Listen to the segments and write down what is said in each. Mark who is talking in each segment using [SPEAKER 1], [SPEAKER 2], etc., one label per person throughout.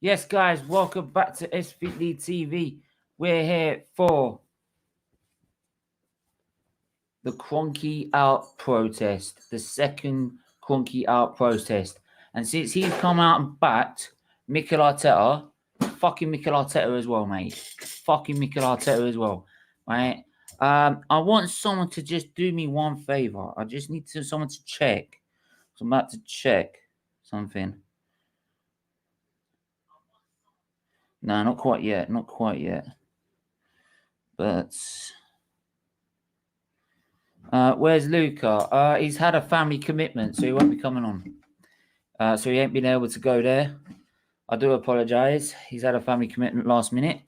[SPEAKER 1] Yes, guys, welcome back to SFeatleyTV. We're here for the Kroenke out protest, the second Kroenke out protest. And since he's come out and backed MIKEL Arteta, fucking MIKEL Arteta as well, mate. Fucking MIKEL Arteta as well, right? I want someone to just do me one favor. I just need someone to check. So I'm about to check something. No, not quite yet. Not quite yet. But where's Luca? He's had a family commitment, so he won't be coming on. So he ain't been able to go there. I do apologise. He's had a family commitment last minute.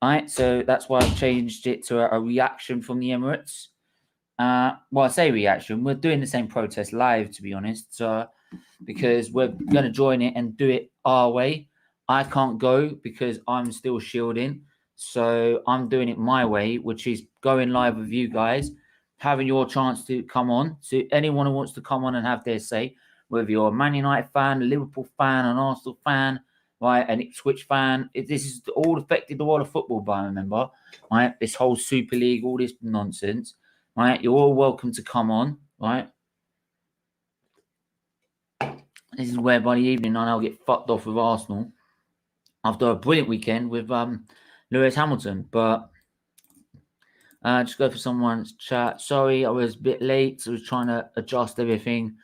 [SPEAKER 1] All right, so that's why I've changed it to a reaction from the Emirates. Well, I say reaction. We're doing the same protest live, to be honest. So because we're going to join it and do it our way. I can't go because I'm still shielding. So I'm doing it my way, which is going live with you guys, having your chance to come on. So anyone who wants to come on and have their say, whether you're a Man United fan, a Liverpool fan, an Arsenal fan, right, an Ipswich fan, this is all affected the world of football, by remember, right? This whole Super League, all this nonsense, right? You're all welcome to come on, right? This is where by the evening I'll get fucked off with Arsenal after a brilliant weekend with Lewis Hamilton. But just go for someone's chat. Sorry, I was a bit late. So I was trying to adjust everything.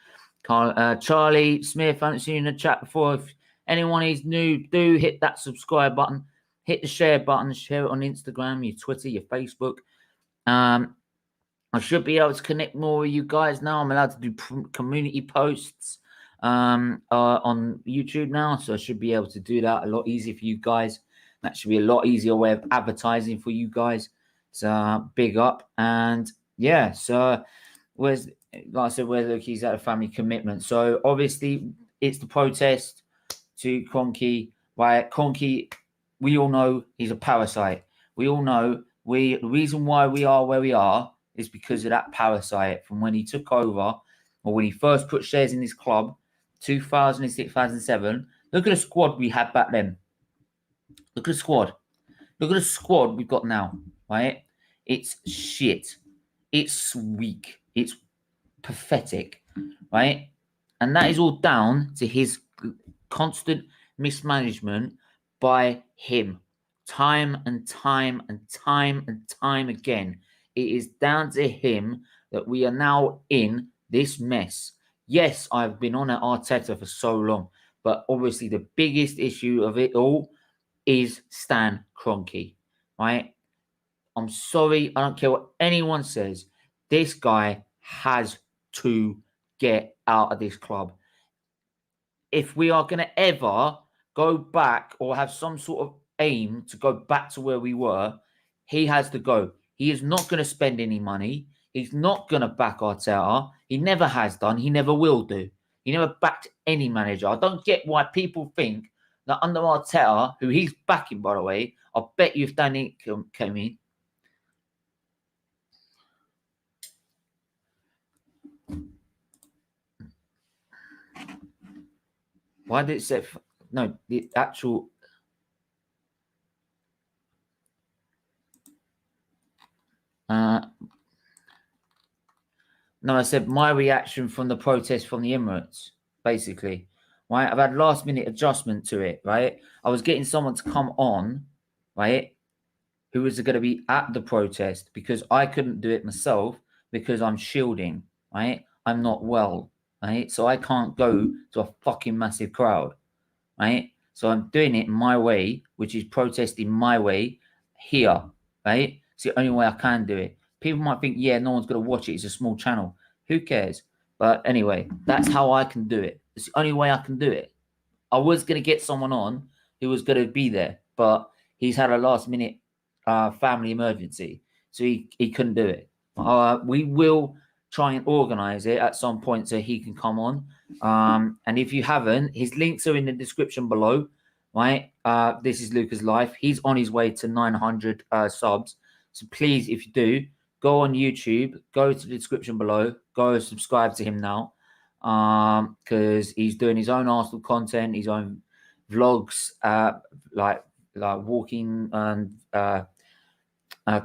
[SPEAKER 1] Charlie Smith, I haven't seen you in the chat before. If anyone is new, do hit that subscribe button. Hit the share button. Share it on Instagram, your Twitter, your Facebook. I should be able to connect more with you guys now. I'm allowed to do community posts on YouTube now, so I should be able to do that a lot easier for you guys. That should be a lot easier way of advertising for you guys. So big up. And yeah, so like I said, where's he's at a family commitment. So obviously it's the protest to Kroenke. Right, Kroenke, we all know he's a parasite. We all know the reason why we are where we are is because of that parasite from when he took over, or when he first put shares in this club, 2006, 2007. Look at the squad we had back then. Look at the squad. Look at the squad we've got now, right? It's shit. It's weak. It's pathetic, right? And that is all down to his constant mismanagement by him. Time and time and time and time again. It is down to him that we are now in this mess. Yes, I've been on at Arteta for so long, but obviously the biggest issue of it all is Stan Kroenke, right? I'm sorry, I don't care what anyone says. This guy has to get out of this club. If we are going to ever go back or have some sort of aim to go back to where we were, he has to go. He is not going to spend any money. He's not going to back Arteta. He never has done. He never will do. He never backed any manager. I don't get why people think that under Arteta, who he's backing, by the way, I bet you if Danny came in, why did it say... No, the actual... No, I said my reaction from the protest from the Emirates, basically. Right? I've had last minute adjustment to it, right? I was getting someone to come on, right, who was going to be at the protest because I couldn't do it myself because I'm shielding, right? I'm not well, right? So I can't go to a fucking massive crowd, right? So I'm doing it my way, which is protesting my way here, right? It's the only way I can do it. People might think, yeah, no one's going to watch it. It's a small channel. Who cares? But anyway, that's how I can do it. It's the only way I can do it. I was going to get someone on who was going to be there, but he's had a last-minute family emergency, so he couldn't do it. We will try and organize it at some point so he can come on. And if you haven't, his links are in the description below, right? This is Luca's life. He's on his way to 900 subs. So please, if you do, go on YouTube, go to the description below, go subscribe to him now, because he's doing his own Arsenal content, his own vlogs, like walking and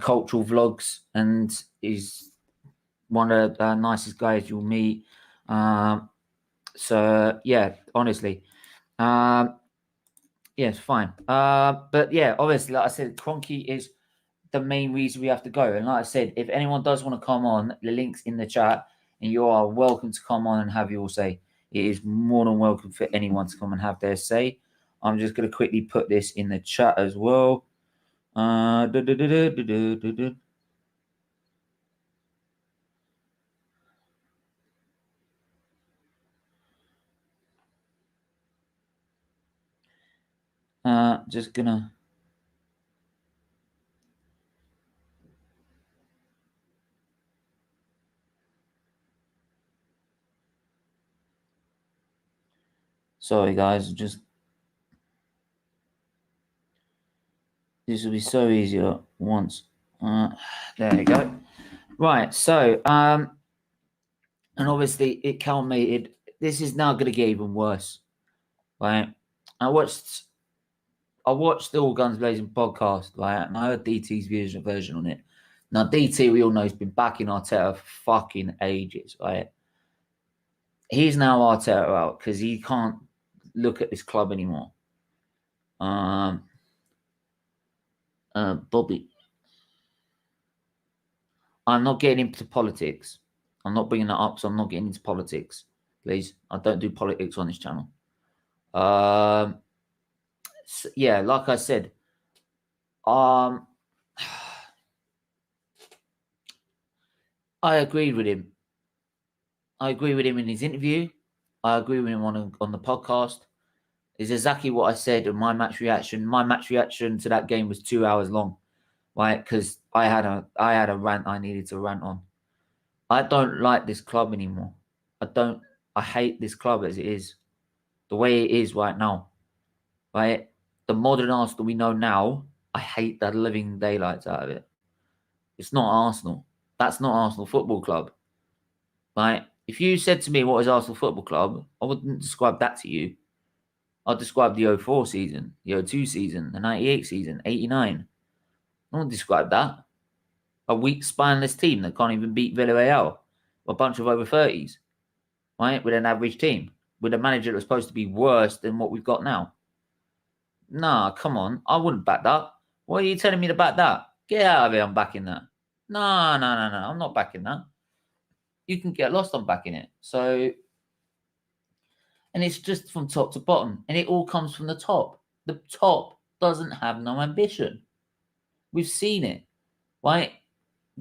[SPEAKER 1] cultural vlogs, and he's one of the nicest guys you'll meet. So yeah, honestly, yeah, it's fine. But yeah, obviously, like I said, Kroenke is the main reason we have to go. And like I said, if anyone does want to come on, the link's in the chat, and you are welcome to come on and have your say. It is more than welcome for anyone to come and have their say. I'm just going to quickly put this in the chat as well. Just gonna. Sorry, guys. Just this will be so easier once. There you go. Right. So, and obviously it culminated. This is now going to get even worse. Right. I watched the All Guns Blazing podcast, right? And I heard DT's version on it. Now, DT, we all know, has been backing Arteta for fucking ages, right? He's now Arteta out because he can't look at this club anymore. Bobby, I'm not getting into politics. I'm not bringing that up, so I'm not getting into politics. Please, I don't do politics on this channel. So, yeah, like I said, I agreed with him. I agree with him in his interview. I agree with him on the podcast. It's exactly what I said in my match reaction. My match reaction to that game was 2 hours long, right? Because I had a rant I needed to rant on. I don't like this club anymore. I hate this club as it is, the way it is right now, right? The modern Arsenal we know now, I hate the living daylights out of it. It's not Arsenal. That's not Arsenal Football Club, right? If you said to me, what is Arsenal Football Club? I wouldn't describe that to you. I'd describe the 04 season, the 02 season, the 98 season, 89. I wouldn't describe that. A weak, spineless team that can't even beat Villarreal. A bunch of over 30s, right? With an average team. With a manager that's supposed to be worse than what we've got now. Nah, come on. I wouldn't back that. Why are you telling me to back that? Get out of here, I'm backing that. No. I'm not backing that. You can get lost on backing it. So, and it's just from top to bottom. And it all comes from the top. The top doesn't have no ambition. We've seen it, right?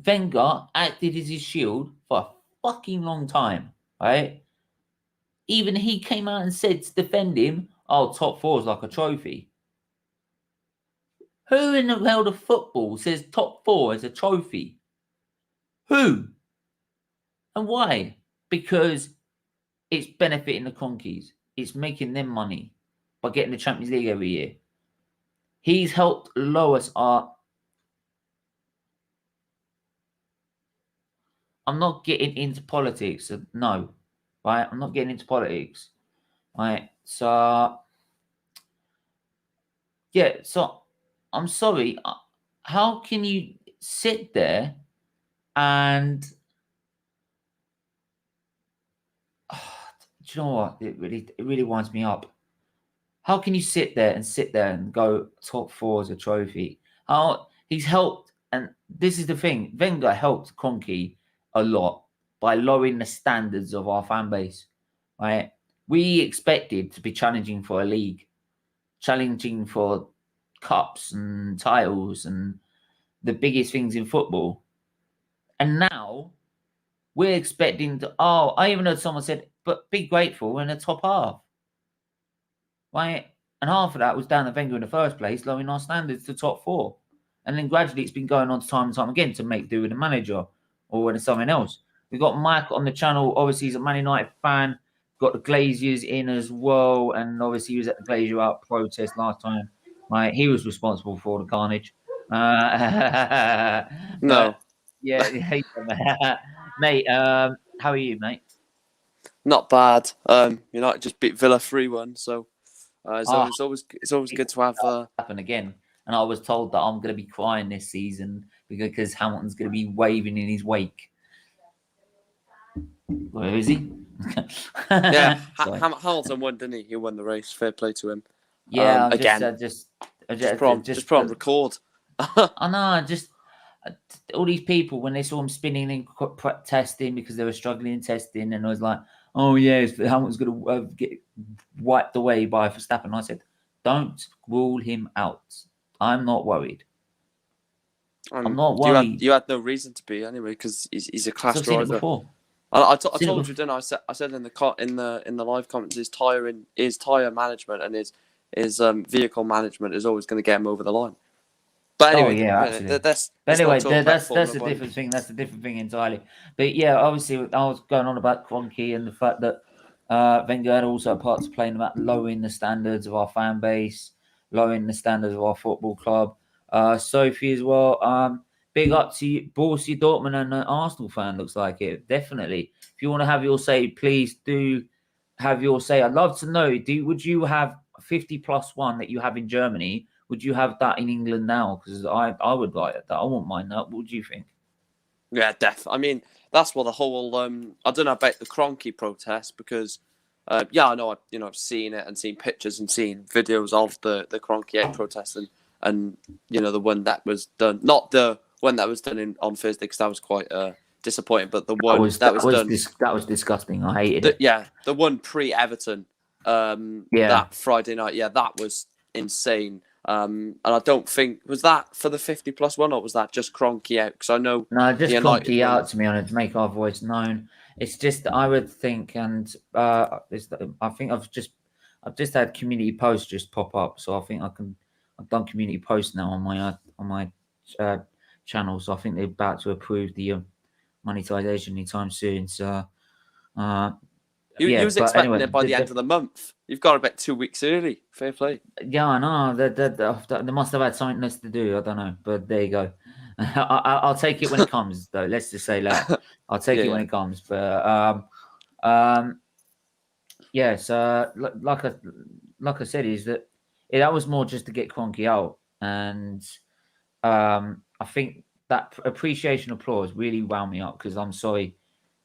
[SPEAKER 1] Wenger acted as his shield for a fucking long time, right? Even he came out and said to defend him, oh, top four is like a trophy. Who in the world of football says top four is a trophy? Who? And why? Because it's benefiting the Kroenkes. It's making them money by getting the Champions League every year. He's helped lower our... I'm not getting into politics. No, right? I'm not getting into politics, right? So, yeah, so I'm sorry. How can you sit there and... do you know what? It really winds me up. How can you sit there and go top four as a trophy? How he's helped, and this is the thing. Wenger helped Kroenke a lot by lowering the standards of our fan base. Right? We expected to be challenging for a league, challenging for cups and titles and the biggest things in football. And now we're expecting to... Oh, I even heard someone said, but be grateful in the top half. Right? And half of that was down to Wenger in the first place, lowering our standards to top four. And then gradually it's been going on time and time again to make do with a manager or with something else. We've got Mike on the channel. Obviously, he's a Man United fan. Got the Glaziers in as well. And obviously, he was at the Glazier Out protest last time. Right? He was responsible for the carnage.
[SPEAKER 2] No.
[SPEAKER 1] Yeah. Mate, how are you, mate?
[SPEAKER 2] Not bad. United just beat Villa 3-1, so It's always good to have
[SPEAKER 1] happen again. And I was told that I'm going to be crying this season because Hamilton's going to be waving in his wake. Where is he?
[SPEAKER 2] Yeah, Hamilton won, didn't he? He won the race. Fair play to him.
[SPEAKER 1] Yeah,
[SPEAKER 2] just put on record.
[SPEAKER 1] I know, just all these people when they saw him spinning in testing because they were struggling in testing, and I was like, "Oh yes, Hamilton's going to get wiped away by Verstappen." I said, "Don't rule him out. I'm not worried. I'm not worried."
[SPEAKER 2] You had no reason to be anyway because he's a class driver.
[SPEAKER 1] I've seen it before.
[SPEAKER 2] I told you, didn't I? I said in the live comments, his tire management and his vehicle management is always going to get him over the line. But anyway,
[SPEAKER 1] absolutely. That's a different thing. That's a different thing entirely. But yeah, obviously, I was going on about Kroenke and the fact that Wenger had also a part to play in about lowering the standards of our fan base, lowering the standards of our football club. Sophie as well. Big up to you, Borussia Dortmund and an Arsenal fan. Looks like it. Definitely. If you want to have your say, please do have your say. I'd love to know. Would you have 50+1 that you have in Germany? Would you have that in England now? Because I would like it. I wouldn't mind that. What do you think?
[SPEAKER 2] Yeah, definitely. I mean, that's what the whole. I don't know about the Kroenke protest because, I know I've seen it and seen pictures and seen videos of the Kroenke protest and the one that was done, not the one that was done on Thursday because that was quite disappointing, but the one that was done
[SPEAKER 1] that was disgusting. I hated it.
[SPEAKER 2] Yeah, the one pre-Everton, that Friday night. Yeah, that was insane. And I don't think was that for the 50+1 or was that just Kroenke out? Because I know
[SPEAKER 1] just Kroenke out to me on it to make our voice known. It's just I would think, and I think I've just had community posts just pop up, so I think I've done community posts now on my channel, so I think they're about to approve the monetization anytime soon. So.
[SPEAKER 2] You was expecting it by the end of the month. You've got about 2 weeks early. Fair play.
[SPEAKER 1] Yeah, I know. They must have had something else to do. I don't know, but there you go. I'll take it when it comes, though. Let's just say that. I'll take it when it comes. But so like I said, is that that was more just to get Kroenke out, and I think that appreciation applause really wound me up because I'm sorry,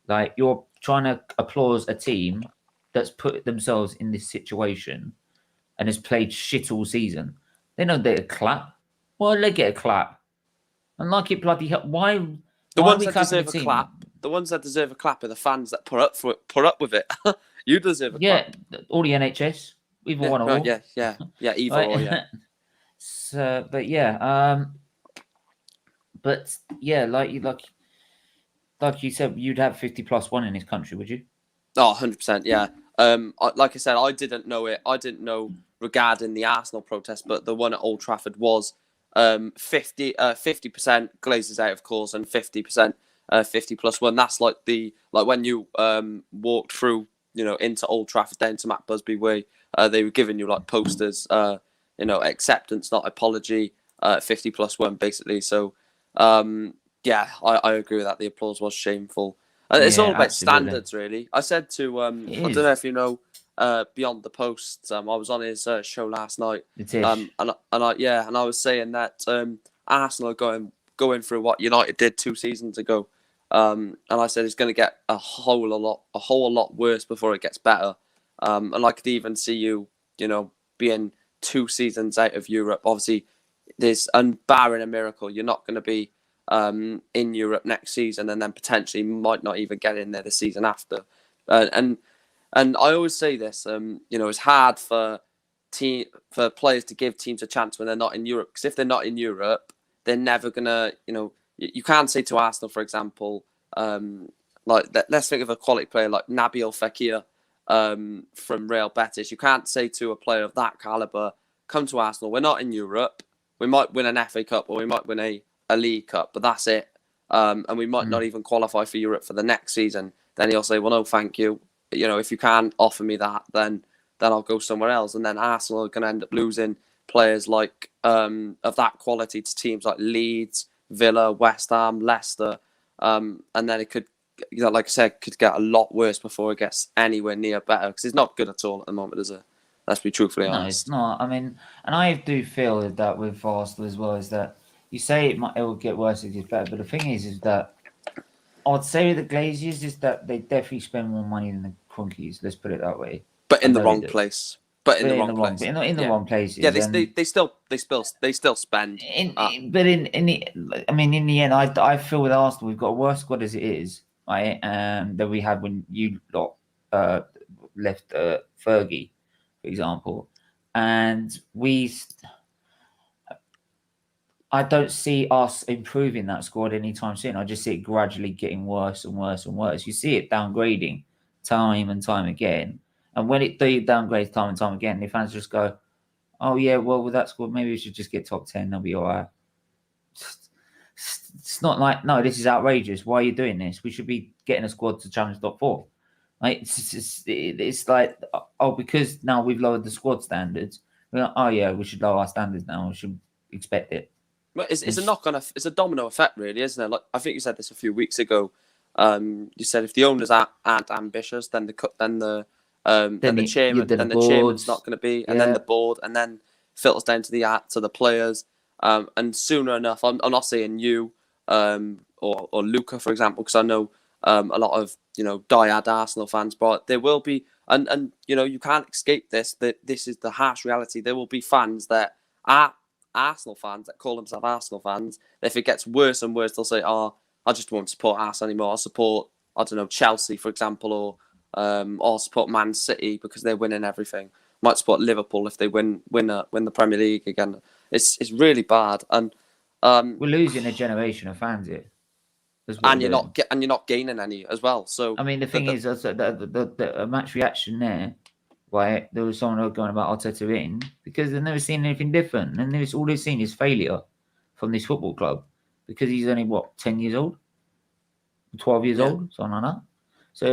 [SPEAKER 1] like you're trying to applaud a team that's put themselves in this situation and has played shit all season. They don't get a clap. Why do they get a clap? And like it bloody hell, why?
[SPEAKER 2] The ones that deserve a clap. The ones that deserve a clap are the fans that put up with it. You deserve a clap.
[SPEAKER 1] Yeah, all the NHS, either one or all.
[SPEAKER 2] Yeah, either
[SPEAKER 1] right?
[SPEAKER 2] or. Yeah.
[SPEAKER 1] So, but like you said, you'd have 50+1 in this country, would you?
[SPEAKER 2] Oh, 100%, yeah. Like I said, I didn't know it. I didn't know regarding the Arsenal protest, but the one at Old Trafford was 50% Glazers out, of course, and 50% 50+1. That's like when you walked through, into Old Trafford down to Matt Busby Way. They were giving you like posters, acceptance, not apology, 50+1, basically. So. Yeah, I agree with that. The applause was shameful. It's all about standards, really. I said to I don't know if you know Beyond the Posts. I was on his show last night, and I was saying that Arsenal are going through what United did 2 seasons ago, and I said it's going to get a whole lot worse before it gets better. And I could even see you being 2 seasons out of Europe. Obviously, barring a miracle, you're not going to be in Europe next season, and then potentially might not even get in there the season after. And I always say this, it's hard for players to give teams a chance when they're not in Europe, because if they're not in Europe, they're never gonna, you can't say to Arsenal, for example, let's think of a quality player like Nabil Fekir from Real Betis. You can't say to a player of that caliber, come to Arsenal, we're not in Europe, we might win an FA Cup or we might win a League Cup, but that's it. And we might not even qualify for Europe for the next season. Then he'll say, well, no, thank you. If you can't offer me that, then I'll go somewhere else. And then Arsenal are going to end up losing players like of that quality to teams like Leeds, Villa, West Ham, Leicester. And then it could, like I said, could get a lot worse before it gets anywhere near better, because it's not good at all at the moment, is it? Let's be truthfully
[SPEAKER 1] No,
[SPEAKER 2] honest.
[SPEAKER 1] it's not. I mean, and I do feel that with Arsenal as well is that you say it will get worse if it's better, but the thing is that I'd say the Glazers is that they definitely spend more money than the Kroenkes. Let's put it that way.
[SPEAKER 2] But in the wrong
[SPEAKER 1] do.
[SPEAKER 2] place. But in the wrong place.
[SPEAKER 1] But in the wrong places.
[SPEAKER 2] Yeah, they still spend.
[SPEAKER 1] But in the, I mean, in the end, I feel with Arsenal we've got a worse squad as it is, right? Than we had when you lot left Fergie, for example, and I don't see us improving that squad anytime soon. I just see it gradually getting worse and worse and worse. You see it downgrading time and time again. And when it downgrades time and time again, the fans just go, oh, yeah, well, with that squad, maybe we should just get top 10. They'll be all right. It's not like, no, this is outrageous. Why are you doing this? We should be getting a squad to challenge top 4. Like, it's like, oh, because now we've lowered the squad standards. We're like, oh, yeah, we should lower our standards now. We should expect it.
[SPEAKER 2] Well, it's a knock-on. It's a domino effect, really, isn't it? Like I think you said this a few weeks ago. You said if the owners aren't ambitious, then the chairman's not going to be, and then the board, and then filters down to the players. And sooner enough, I'm not saying you or Luca, for example, because I know a lot of diehard Arsenal fans, but there will be, and you can't escape this. That this is the harsh reality. There will be fans that are Arsenal fans that call themselves Arsenal fans. If it gets worse and worse, they'll say, "Oh, I just won't support Arsenal anymore. I'll support, I don't know, Chelsea, for example, or I'll support Man City because they're winning everything. Might support Liverpool if they win the Premier League again." It's really bad, and
[SPEAKER 1] we're losing a generation of fans here.
[SPEAKER 2] And you're not gaining any as well. So
[SPEAKER 1] I mean, the thing is, the match reaction there. Why there was someone going about Arteta in because they've never seen anything different, and all they've seen is failure from this football club because he's only 10 years old, 12 years old, something like that. So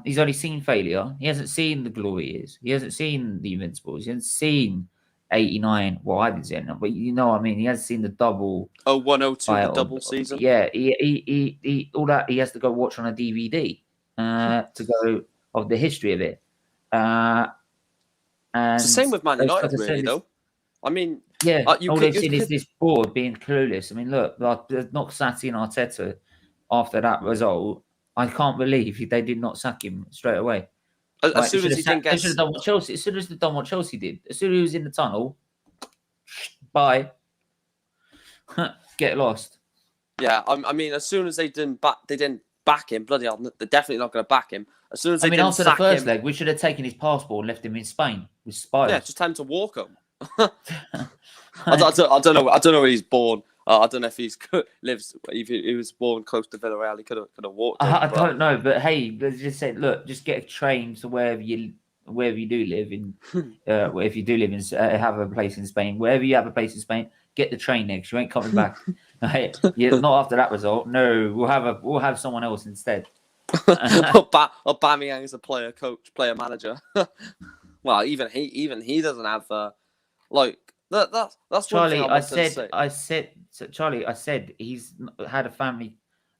[SPEAKER 1] he's only seen failure. He hasn't seen the glory years. He hasn't seen the Invincibles. He hasn't seen 89. Well, I didn't see it, but what I mean. He hasn't seen the double.
[SPEAKER 2] 102, the double season.
[SPEAKER 1] Yeah, he all that he has to go watch on a DVD to go of the history of it. And
[SPEAKER 2] it's the same with Man United, really, though. I mean,
[SPEAKER 1] all they've seen is this board being clueless. I mean, look, not sacking Arteta after that result. I can't believe they did not sack him straight away.
[SPEAKER 2] As soon as he didn't get,
[SPEAKER 1] they should have done what Chelsea. As soon as they've done what Chelsea did, as soon as he was in the tunnel, bye, get lost.
[SPEAKER 2] Yeah, I mean, as soon as they didn't back him. Bloody hell, they're definitely not going to back him. As soon as
[SPEAKER 1] after the first leg, we should have taken his passport and left him in Spain with spiders.
[SPEAKER 2] Yeah, just time to walk him. I don't know where he's born. I don't know if if he was born close to Villarreal, he could have walked.
[SPEAKER 1] I don't know, but hey, let's just say, look, just get a train to wherever you do live in. If you do live in, have a place in Spain, wherever you have a place in Spain, get the train next. You ain't coming back. Right? Yeah, not after that result. No, we'll have someone else instead.
[SPEAKER 2] Aubameyang is a player manager. Well, even he doesn't have that's
[SPEAKER 1] Charlie.
[SPEAKER 2] One thing
[SPEAKER 1] I said he's had a family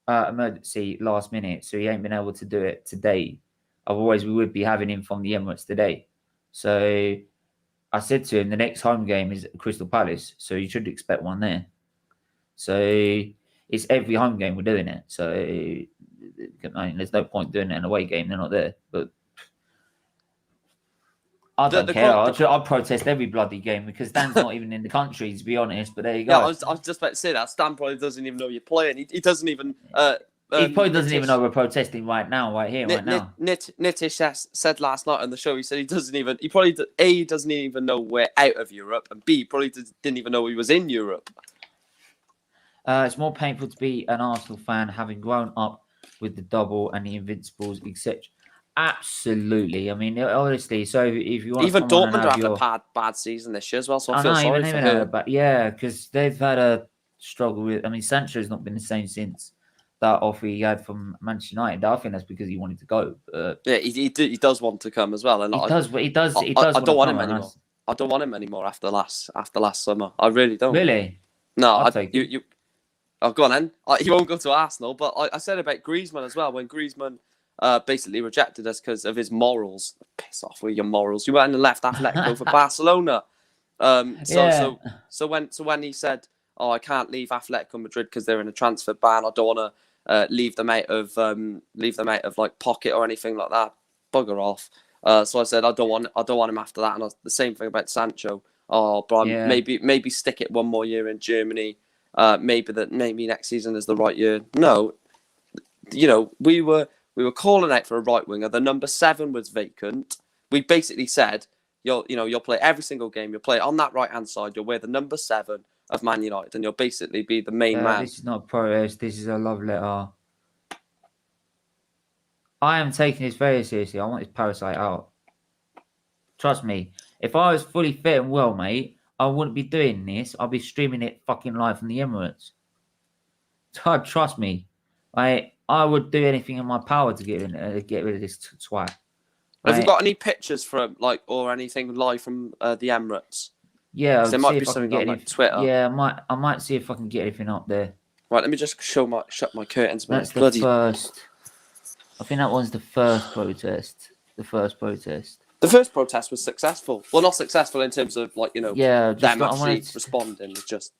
[SPEAKER 1] emergency last minute, so he ain't been able to do it today. Otherwise, we would be having him from the Emirates today. So I said to him, the next home game is Crystal Palace, so you should expect one there. So it's every home game we're doing it. So I mean, there's no point doing it in an away game. They're not there. But I don't care. I'll protest every bloody game because Dan's not even in the country, to be honest. But there you go.
[SPEAKER 2] Yeah, I was just about to say that. Stan probably doesn't even know you're playing. He doesn't even...
[SPEAKER 1] he probably doesn't even know we're protesting right now.
[SPEAKER 2] Nitish said last night on the show, he said he doesn't even... He probably... A, doesn't even know we're out of Europe. And B, probably didn't even know he was in Europe.
[SPEAKER 1] It's more painful to be an Arsenal fan having grown up with the double and the Invincibles, etc. Absolutely. I mean, honestly, so if you want...
[SPEAKER 2] Even Dortmund have had a bad season this year as well, so I feel sorry for him.
[SPEAKER 1] But yeah, because they've had a struggle with... I mean, Sancho's not been the same since that offer he had from Manchester United. I think that's because he wanted to go.
[SPEAKER 2] Yeah, he does want to come as well. And
[SPEAKER 1] he does.
[SPEAKER 2] I don't want him anymore. I don't want him anymore after last summer. I really don't.
[SPEAKER 1] Really?
[SPEAKER 2] No, you. Oh, go on then. He won't go to Arsenal, but I said about Griezmann as well. When Griezmann basically rejected us because of his morals. Piss off with your morals. You went and left Atletico for Barcelona.
[SPEAKER 1] Yeah.
[SPEAKER 2] So when he said, "Oh, I can't leave Atletico Madrid because they're in a transfer ban. I don't want to leave them out of like pocket or anything like that. Bugger off." So I said, I don't want him after that. And the same thing about Sancho. Oh, but maybe stick it one more year in Germany. Maybe next season is the right year. No, we were calling out for a right winger. The number 7 was vacant. We basically said, you'll play every single game. You'll play on that right hand side. You'll wear the number 7 of Man United, and you'll basically be the main man.
[SPEAKER 1] This is not a protest. This is a love letter. I am taking this very seriously. I want this parasite out. Trust me. If I was fully fit and well, mate, I wouldn't be doing this. I'd be streaming it fucking live from the Emirates. Trust me. I would do anything in my power to get rid of this twat.
[SPEAKER 2] Have you got any pictures from or anything live from the Emirates?
[SPEAKER 1] Yeah,
[SPEAKER 2] there might be something on Twitter.
[SPEAKER 1] Yeah, I might see if I can get anything up there.
[SPEAKER 2] Right, let me just shut my curtains.
[SPEAKER 1] That's the first. I think that one's the first protest. The first protest
[SPEAKER 2] was successful. Well, not successful in terms of them actually responding. It's just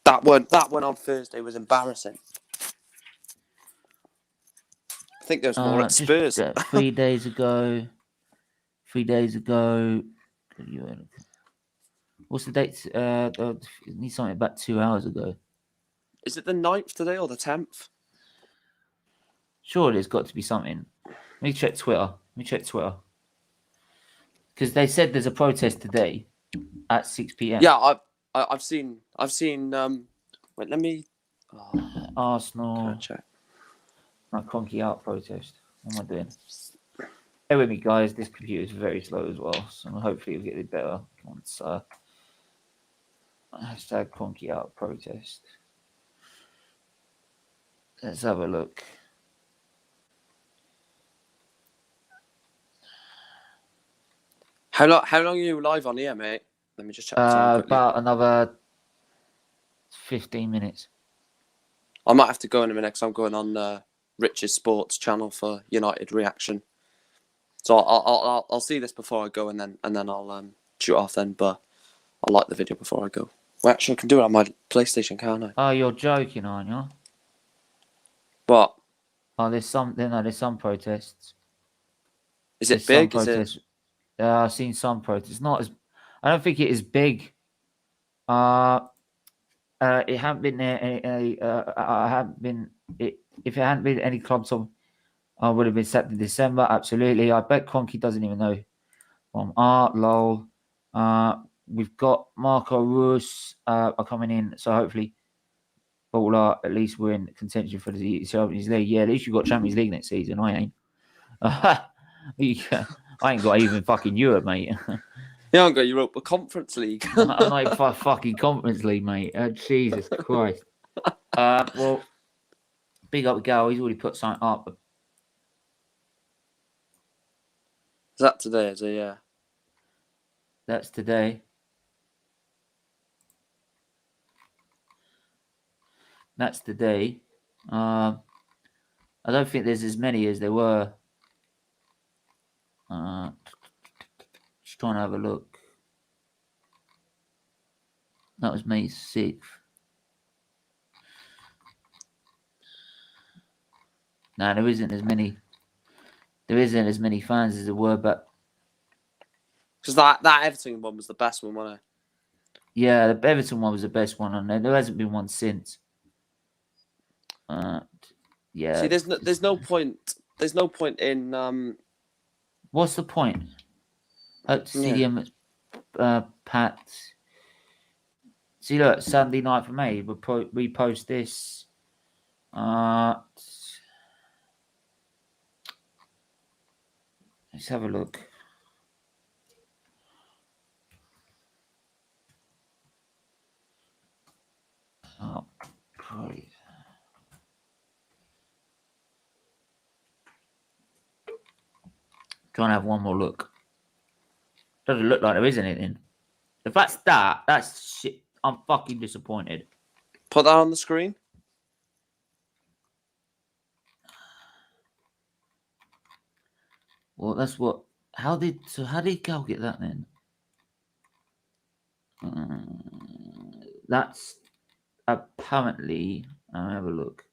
[SPEAKER 2] that one on Thursday was embarrassing. I think there's more at Spurs.
[SPEAKER 1] 3 days ago. What's the date? Need something about 2 hours ago.
[SPEAKER 2] Is it the 9th today or the 10th?
[SPEAKER 1] Surely it's got to be something. Let me check Twitter. Because they said there's a protest today at 6 p.m.
[SPEAKER 2] Yeah, I've seen. Wait, let me.
[SPEAKER 1] Arsenal.
[SPEAKER 2] Check.
[SPEAKER 1] My Kroenke out protest. What am I doing? Bear with me, guys. This computer is very slow as well, so hopefully it'll get it better once. Hashtag Kroenke out protest. Let's have a look.
[SPEAKER 2] How long are you live on here, mate? Let me just check.
[SPEAKER 1] About another 15 minutes.
[SPEAKER 2] I might have to go in a minute because I'm going on Rich's Sports channel for United reaction. So I'll see this before I go, and then I'll shoot off then. But I'll like the video before I go. Well, actually, I can do it on my PlayStation, can't I?
[SPEAKER 1] Oh, you're joking, aren't you?
[SPEAKER 2] What?
[SPEAKER 1] Oh, there's some protests.
[SPEAKER 2] Is it big?
[SPEAKER 1] I've seen some protests. Not as. I don't think it is big. It hadn't been if it hadn't been any clubs I would have been set in December. Absolutely. I bet Kroenke doesn't even know. From Art, lol. We've got Marco Reus are coming in, so hopefully, at least we're in contention for the Champions League. Yeah, at least you've got Champions League next season. I ain't. I ain't got even fucking Europe, mate.
[SPEAKER 2] You haven't got Europa Conference League.
[SPEAKER 1] I'm not even fucking Conference League, mate. Jesus Christ. Well, big up Gal. He's already put something up.
[SPEAKER 2] Is that today? Is it? Yeah.
[SPEAKER 1] That's today. That's today. I don't think there's as many as there were. Just trying to have a look. That was May 6th. No, there isn't as many. There isn't as many fans as there were, but
[SPEAKER 2] because that Everton one was the best one, wasn't it?
[SPEAKER 1] Yeah, the Everton one was the best one, and there hasn't been one since. Yeah.
[SPEAKER 2] See, there's no point. There's no point in.
[SPEAKER 1] What's the point? Hope to see him, Pat. See, look, Sunday night for May. We'll repost this. Let's have a look. Oh, great. Trying to have one more look. Doesn't look like there is anything. If that's shit. I'm fucking disappointed.
[SPEAKER 2] Put that on the screen.
[SPEAKER 1] Well, that's what. How did Gal get that then? That's apparently. I'll have a look.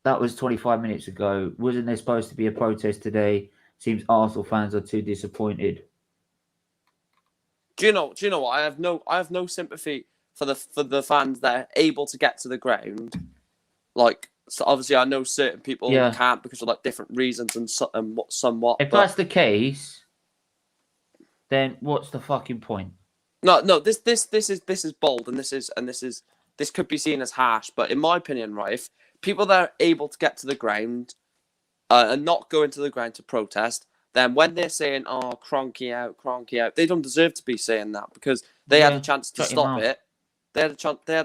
[SPEAKER 1] That was 25 minutes ago. Wasn't there supposed to be a protest today? Seems Arsenal fans are too disappointed.
[SPEAKER 2] Do you know what? I have no sympathy for the fans that are able to get to the ground. Like, so obviously, I know certain people can't because of like different reasons and somewhat.
[SPEAKER 1] If that's the case, then what's the fucking point?
[SPEAKER 2] No. This is bold, and this could be seen as harsh, but in my opinion, right, if people that are able to get to the ground and not go into the ground to protest, then when they're saying, "Oh, Kroenke out," they don't deserve to be saying that because they had a chance to stop it. They had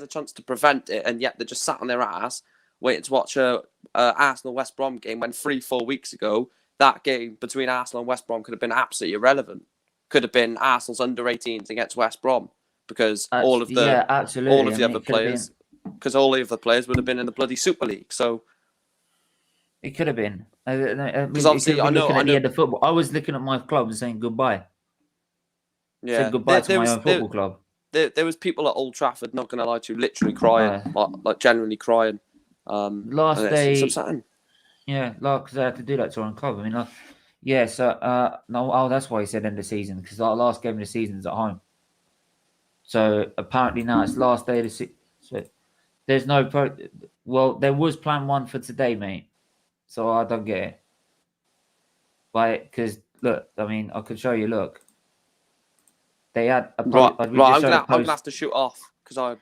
[SPEAKER 2] a chance to prevent it, and yet they just sat on their ass waiting to watch a Arsenal West Brom game when 3-4 weeks ago that game between Arsenal and West Brom could have been absolutely irrelevant. Could have been Arsenal's under-18s against West Brom because all of the other players would have been in the bloody Super League. So
[SPEAKER 1] it could have been. Because obviously, I know at the end of football. I was looking at my club and saying goodbye.
[SPEAKER 2] Yeah,
[SPEAKER 1] saying goodbye to my own football club.
[SPEAKER 2] There was people at Old Trafford, not going to lie to you, literally crying, like genuinely crying.
[SPEAKER 1] Last day, yeah, because I had to do that to our own club. I mean, that's why he said end of season because our last game of the season is at home. So apparently now it's last day of the season. So there's no well, there was plan 1 for today, mate. So I don't get it. Like, because look, I mean, I could show you. Look, they had a
[SPEAKER 2] right. I'm gonna have to shoot off because I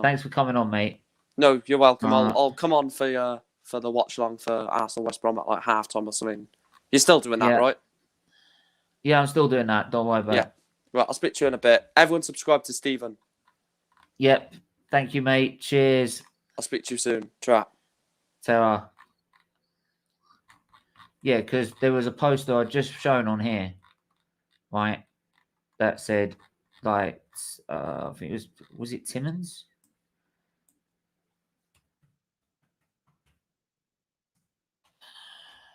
[SPEAKER 1] thanks for coming on, mate.
[SPEAKER 2] No, you're welcome. I'll come on for the watch along for Arsenal West Brom at like halftime or something. You're still doing that, right?
[SPEAKER 1] Yeah, I'm still doing that. Don't worry about it.
[SPEAKER 2] Right, I'll speak to you in a bit. Everyone subscribe to Steven.
[SPEAKER 1] Yep. Thank you, mate. Cheers.
[SPEAKER 2] I'll speak to you soon. Trap.
[SPEAKER 1] Sarah. Yeah, because there was a poster I just shown on here, right, that said, like, I think it was it Timmins?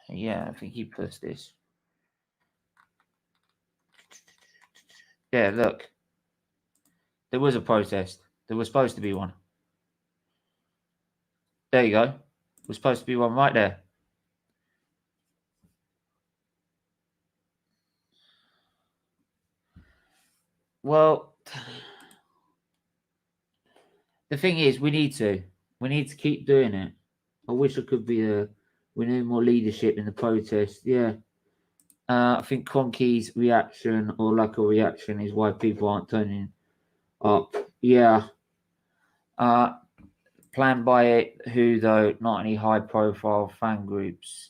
[SPEAKER 1] Yeah, I think he posted this. Yeah, look. There was a protest. There was supposed to be one. There you go. There was supposed to be one right there. Well, the thing is, we need to keep doing it. I wish I could be we need more leadership in the protest. Yeah. I think Kroenke's reaction or lack of reaction is why people aren't turning up. Yeah. Planned by it, who though? Not any high-profile fan groups.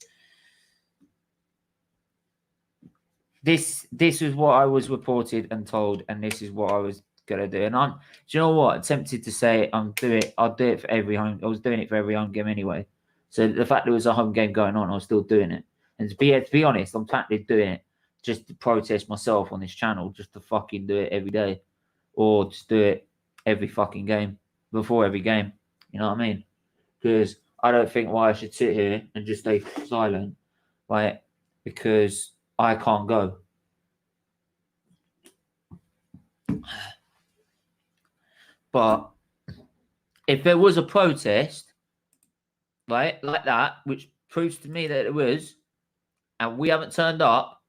[SPEAKER 1] This is what I was reported and told, and this is what I was gonna do. And do you know what? I'm tempted to say I'll do it for every home. I was doing it for every home game anyway. So the fact there was a home game going on, I was still doing it. And to be honest, I'm practically doing it just to protest myself on this channel, just to fucking do it every day, or just do it every fucking game before every game. You know what I mean? Because I don't think why I should sit here and just stay silent, right? Because I can't go. But if there was a protest, right, like that, which proves to me that it was, and we haven't turned up,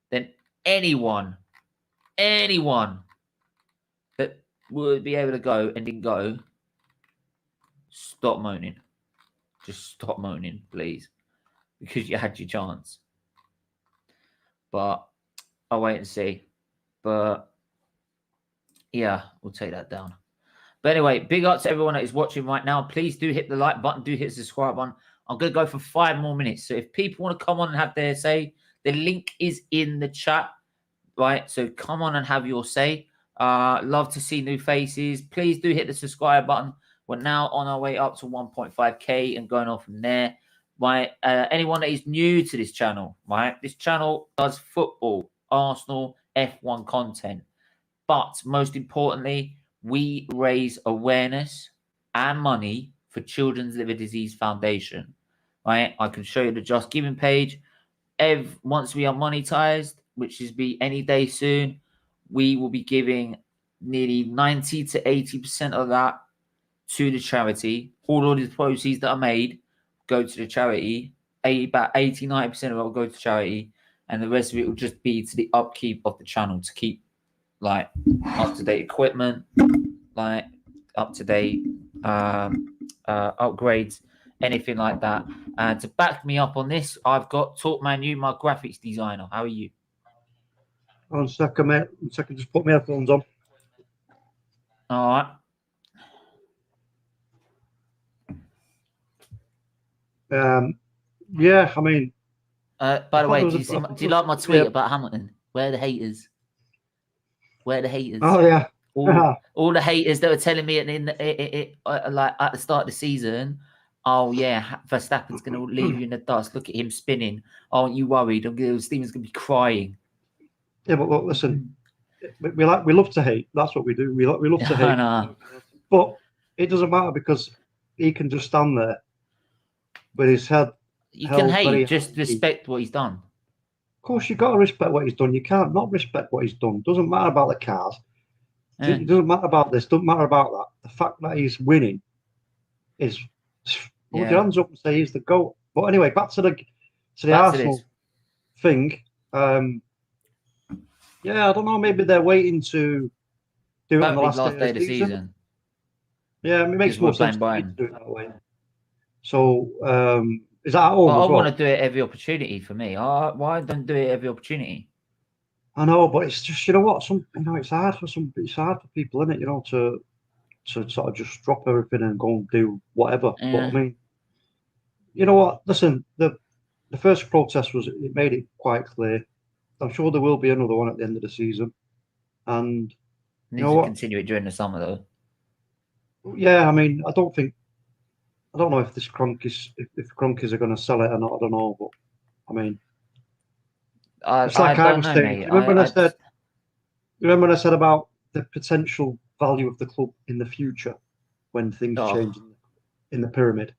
[SPEAKER 1] then anyone that would be able to go and didn't go, stop moaning. Just stop moaning, please. Because you had your chance. But I'll wait and see. But yeah, we'll take that down. But anyway, big up to everyone that is watching right now. Please do hit the like button. Do hit the subscribe button. I'm going to go for 5 more minutes. So if people want to come on and have their say, the link is in the chat, right? So come on and have your say. Love to see new faces. Please do hit the subscribe button. We're now on our way up to 1.5k and going on from there. Right? Anyone that is new to this channel, right? This channel does football, Arsenal, F1 content. But most importantly, we raise awareness and money for Children's Liver Disease Foundation. right? I can show you the Just Giving page. Once we are monetized, which is be any day soon, we will be giving nearly 90 to 80% of that to the charity. All of the proceeds that are made go to the charity. About 80-90% of it will go to charity, and the rest of it will just be to the upkeep of the channel, to keep like up-to-date equipment, like up-to-date upgrades, anything like that. And to back me up on this, I've got Talkman, you, my graphics designer. How are you?
[SPEAKER 3] 1 second, mate. 1 second, just put my headphones on.
[SPEAKER 1] All right.
[SPEAKER 3] Yeah, I mean,
[SPEAKER 1] by the way, do you like my tweet about Hamilton? Where are the haters? Where are the haters?
[SPEAKER 3] Oh yeah.
[SPEAKER 1] All the haters that were telling me like at the start of the season, oh yeah, Verstappen's going to leave you in the dust. Look at him spinning. Aren't you worried? Steven's going to be crying.
[SPEAKER 3] Yeah, but look, listen, we love to hate. That's what we do. We love to hate.
[SPEAKER 1] No.
[SPEAKER 3] But it doesn't matter because he can just stand there with his head.
[SPEAKER 1] You can hate, just respect what he's done.
[SPEAKER 3] Of course, you've got to respect what he's done. You can't not respect what he's done. Doesn't matter about the cars. Yeah. It doesn't matter about this. Doesn't matter about that. The fact that he's winning is hold your hands up and say he's the GOAT. But anyway, back to the Arsenal thing. Yeah, I don't know. Maybe they're waiting to do it on the last day of the season. Yeah, it makes more sense to do it that way. So, is that at home?
[SPEAKER 1] I want to do it every opportunity for me. Why don't do it every opportunity?
[SPEAKER 3] I know, but it's just, you know what? It's hard for people, isn't it? You know, to sort of just drop everything and go and do whatever.
[SPEAKER 1] Yeah.
[SPEAKER 3] But I mean, you know what? Listen, the first protest it made it quite clear. I'm sure there will be another one at the end of the season, and
[SPEAKER 1] you know what? Continue it during the summer, though.
[SPEAKER 3] Yeah, I mean, I don't know if this Kroenkes are going to sell it or not. I don't know, but I mean, it's like I was saying. Remember when I said about the potential value of the club in the future when things change in the pyramid?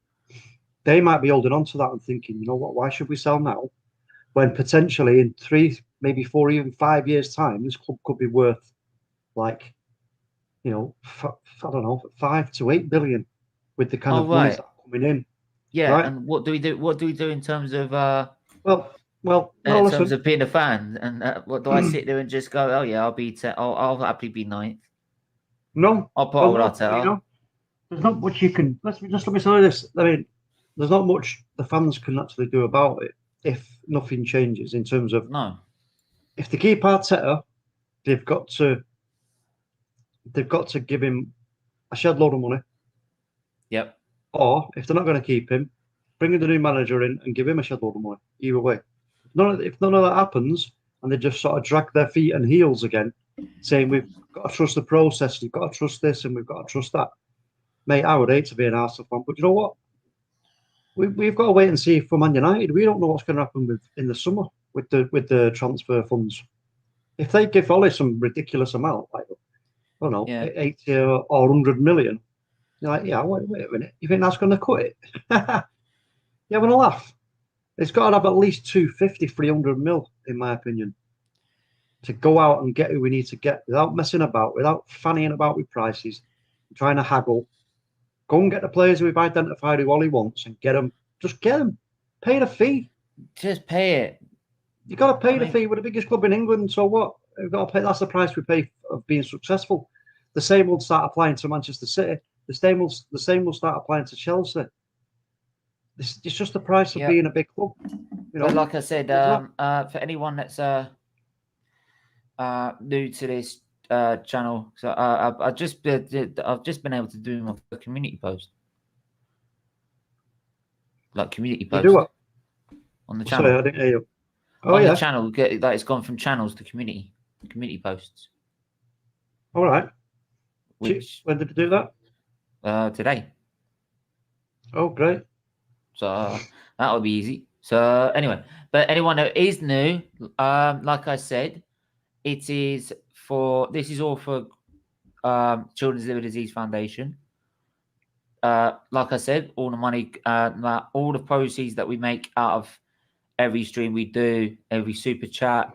[SPEAKER 3] They might be holding on to that and thinking, you know what? Why should we sell now? When potentially in 3, maybe 4, even 5 years' time, this club could be worth like, you know, I don't know, 5 to 8 billion with the kind of money that are coming in.
[SPEAKER 1] Yeah, right? And what do we do? What do we do in terms of
[SPEAKER 3] in
[SPEAKER 1] terms of being a fan? And what do I sit there and just go, oh yeah, I'll happily be 9th.
[SPEAKER 3] No,
[SPEAKER 1] I'll put all Arteta.
[SPEAKER 3] You know, there's not much you can. Let me say this. I mean, there's not much the fans can actually do about it if nothing changes in terms of if they keep Arteta, they've got to give him a shed load of money.
[SPEAKER 1] Yep.
[SPEAKER 3] Or if they're not going to keep him, bring the new manager in and give him a shed load of money. Either way, if none of that happens and they just sort of drag their feet and heels again, saying we've got to trust the process, we've got to trust this, and we've got to trust that. Mate, I would hate to be an Arsenal fan, but you know what? We've got to wait and see for Man United. We don't know what's going to happen in the summer with the transfer funds. If they give Ollie some ridiculous amount, like I don't know, 80 or 100 million, you're like, yeah, wait a minute. You think that's going to cut it? You're having a laugh. It's got to have at least 250, 300 mil, in my opinion, to go out and get who we need to get without messing about, without fannying about with prices, trying to haggle. Go and get the players who we've identified who Ollie wants and get them. Just get them. Pay the fee.
[SPEAKER 1] Just pay it.
[SPEAKER 3] You've got to pay the fee. We're the biggest club in England, so what? We've got to pay. That's the price we pay of being successful. The same will start applying to Manchester City. The same will start applying to Chelsea. It's just the price of being a big club. You know?
[SPEAKER 1] But like I said, for anyone that's new to this channel, so I've just been able to do my community post, like community post.
[SPEAKER 3] You do what?
[SPEAKER 1] On the channel?
[SPEAKER 3] Sorry, I didn't hear you.
[SPEAKER 1] On the channel, that it's gone from channels to community posts.
[SPEAKER 3] All right.
[SPEAKER 1] When
[SPEAKER 3] did you do that?
[SPEAKER 1] Today.
[SPEAKER 3] Oh, great.
[SPEAKER 1] So that'll be easy. So anyway, but anyone that is new, like I said, this is all for Children's Liver Disease Foundation. like I said, all the money, all the proceeds that we make out of every stream we do, every super chat,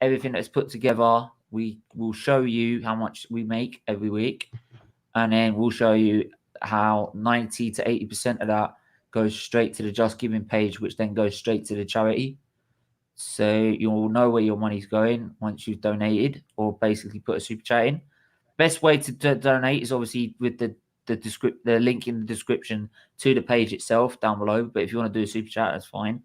[SPEAKER 1] everything that's put together, we will show you how much we make every week, and then we'll show you how 90 to 80% of that goes straight to the Just Giving page, which then goes straight to the charity. So you'll know where your money's going once you've donated or basically put a super chat in. Best way to donate is obviously with the link in the description to the page itself down below. But if you want to do a super chat, that's fine.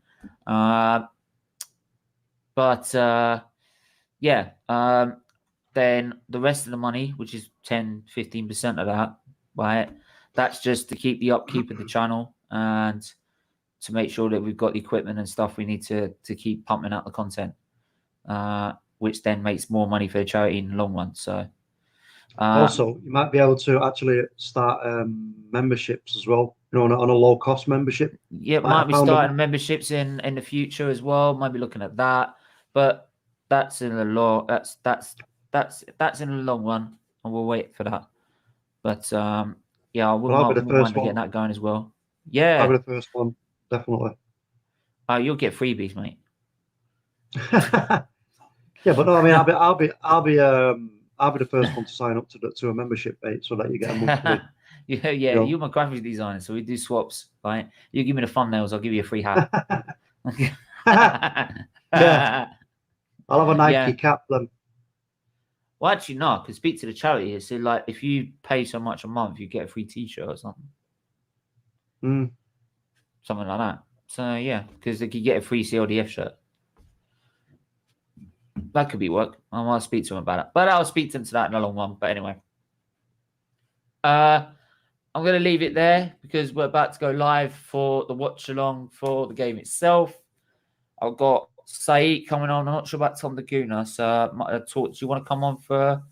[SPEAKER 1] Then the rest of the money, which is 10-15% of that, right? That's just to keep the upkeep of the channel and to make sure that we've got the equipment and stuff we need to keep pumping out the content, which then makes more money for the charity in the long run. So
[SPEAKER 3] also, you might be able to actually start memberships as well, on a low cost membership.
[SPEAKER 1] Yeah, might be starting memberships in the future as well. Might be looking at that, but that's in the long that's in the long run, and we'll wait for that. But yeah, I wouldn't mind getting that going as well. Yeah,
[SPEAKER 3] I'll be the first one, definitely.
[SPEAKER 1] You'll get freebies, mate.
[SPEAKER 3] Yeah, but no, I mean, I'll be the first one to sign up to a membership, mate, so that you get a monthly.
[SPEAKER 1] Yeah, you're my graphic designer, so we do swaps, right? You give me the thumbnails, I'll give you a free hat.
[SPEAKER 3] Yeah, I'll have a Nike cap then.
[SPEAKER 1] Well, actually, no, because speak to the charity. So, like, if you pay so much a month, you get a free T-shirt or something. Something like that. So, yeah, because they could get a free CLDF shirt. That could be work. I might speak to them about it. But I'll speak to them to that in the long run. But anyway. I'm going to leave it there because we're about to go live for the watch-along for the game itself. I've got Saeed coming on. I'm not sure about Tom Laguna, so do you want to come on for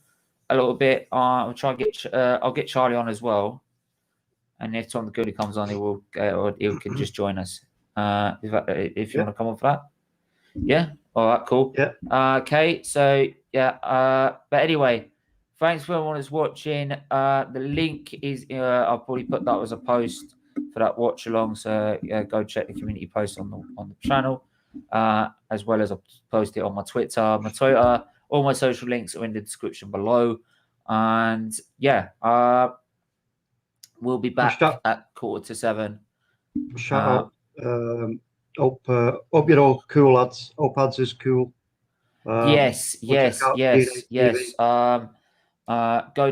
[SPEAKER 1] a little bit? I'll try and I'll get Charlie on as well, and if Tom Laguna comes on, he can just join us. If you want to come on for that, yeah. All right, cool.
[SPEAKER 3] Yeah.
[SPEAKER 1] Okay, so yeah. But anyway, thanks for everyone who's watching. The link is I'll probably put that as a post for that watch along. So go check the community post on the channel. As well as I'll post it on my Twitter, all my social links are in the description below. And yeah, we'll be back at 6:45.
[SPEAKER 3] Shout out. Hope you're all cool, lads. Hope ads is cool.
[SPEAKER 1] Yes. Go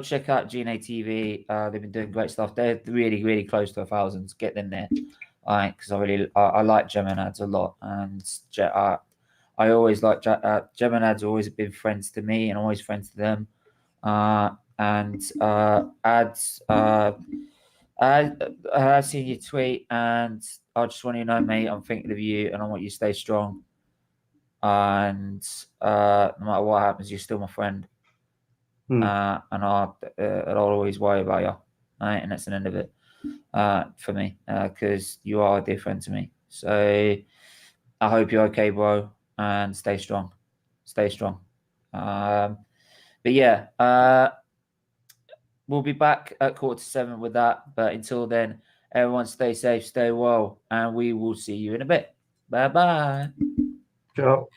[SPEAKER 1] check out GNA TV. They've been doing great stuff. They're really, really close to 1,000. Get them there. Because I like Gem and Ads a lot, and I always like Gem and Ads. Always been friends to me, and always friends to them. Ads, I've seen your tweet, and I just want you to know, mate, I'm thinking of you, and I want you to stay strong. And no matter what happens, you're still my friend. And I'll always worry about you, right? And that's the end of it. For me, because you are a dear friend to me. So I hope you're okay, bro, and stay strong. But yeah, we'll be back at 6:45 with that. But until then, everyone stay safe, stay well, and we will see you in a bit. Bye-bye.
[SPEAKER 3] Ciao.